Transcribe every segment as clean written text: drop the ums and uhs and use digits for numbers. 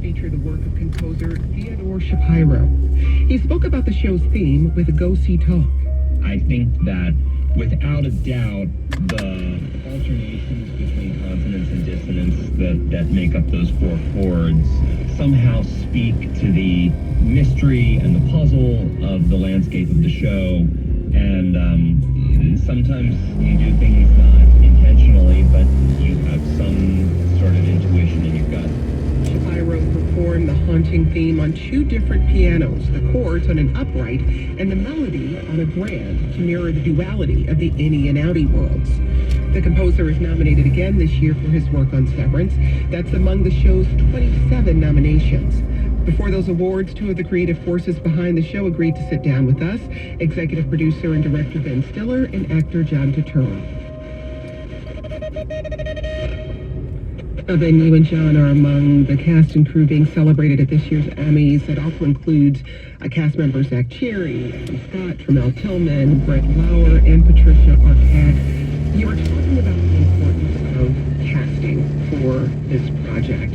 feature the work of composer Theodore Shapiro. He spoke about the show's theme with a Go See Talk. I think that without a doubt, the alternations between consonance and dissonance that make up those four chords somehow speak to the mystery and the puzzle of the landscape of the show. And sometimes you do things not intentionally, but you have some sort of intuition in your gut. Shapiro performed the haunting theme on two different pianos, the chords on an upright and the melody on a grand, to mirror the duality of the innie and outie worlds. The composer is nominated again this year for his work on Severance. That's among the show's 27 nominations. Before those awards, two of the creative forces behind the show agreed to sit down with us, executive producer and director Ben Stiller and actor John Turturro. Ben, you and John are among the cast and crew being celebrated at this year's Emmys. It also includes cast members Zach Cherry, Adam Scott, Tramell Tillman, Brett Lauer, and Patricia Arquette. You were talking about the importance of casting for this project.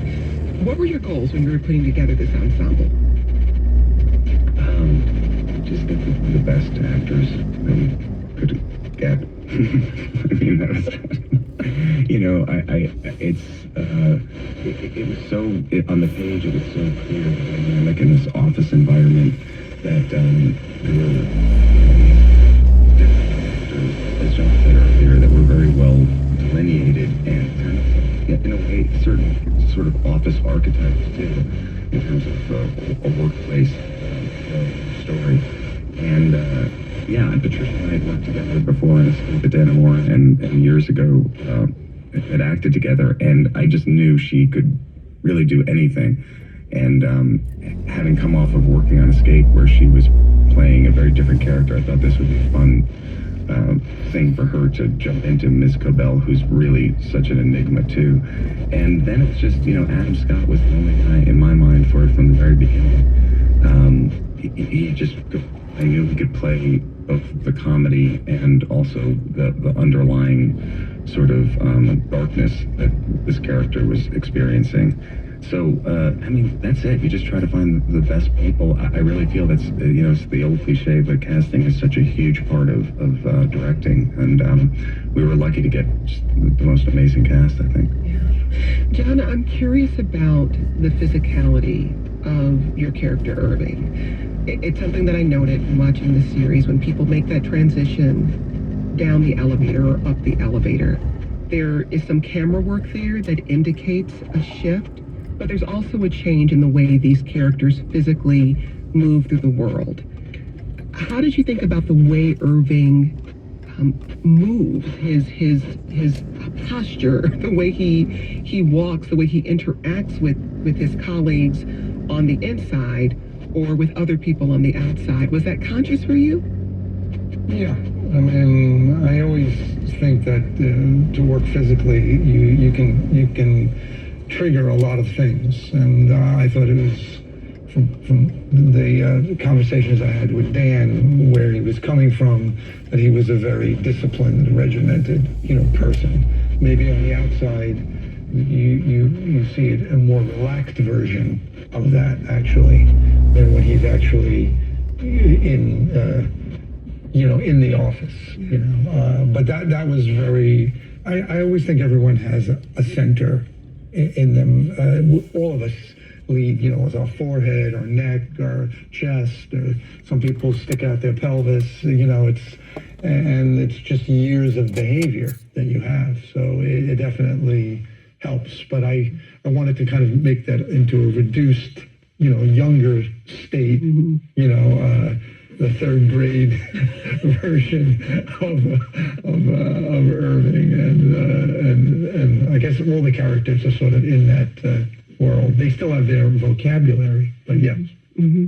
What were your goals when you were putting together this ensemble? Just get the best actors we could get. I mean, that was, you know, it was so, on the page, it was so clear, the dynamic in this office environment that there were different characters, as John said earlier, that were very well delineated and kind of, in a way, certain sort of office archetypes too, in terms of a workplace story. And and Patricia and I had worked together before in Escape at Dannemora and years ago had acted together, and I just knew she could really do anything. And having come off of working on Escape, where she was playing a very different character, I thought this would be a fun thing for her to jump into. Ms. Cobell, who's really such an enigma too. And then it's just, you know, Adam Scott was the only guy in my mind for it from the very beginning. He just, I knew he could play both the comedy and also the underlying sort of darkness that this character was experiencing. So, I mean, that's it. You just try to find the best people. I really feel that's, you know, it's the old cliche, but casting is such a huge part of directing. And we were lucky to get just the most amazing cast, I think. Yeah. John, I'm curious about the physicality of your character, Irving. It's something that I noted watching the series. When people make that transition down the elevator or up the elevator, there is some camera work there that indicates a shift. But there's also a change in the way these characters physically move through the world. How did you think about the way Irving moves, his posture, the way he walks, the way he interacts with his colleagues on the inside or with other people on the outside? Was that conscious for you? Yeah, I mean, I always think that to work physically, you can trigger a lot of things, and I thought it was from the conversations I had with Dan, where he was coming from, that he was a very disciplined, regimented, person. Maybe on the outside, you see it a more relaxed version of that actually than when he's actually in the office. But that was very. I always think everyone has a center in them. All of us lead, with our forehead, our neck, our chest, or some people stick out their pelvis, it's just years of behavior that you have. So it definitely helps. But I wanted to kind of make that into a reduced, younger state, the third grade version of Irving, and I guess all the characters are sort of in that world. They still have their vocabulary, but yes. Mm-hmm.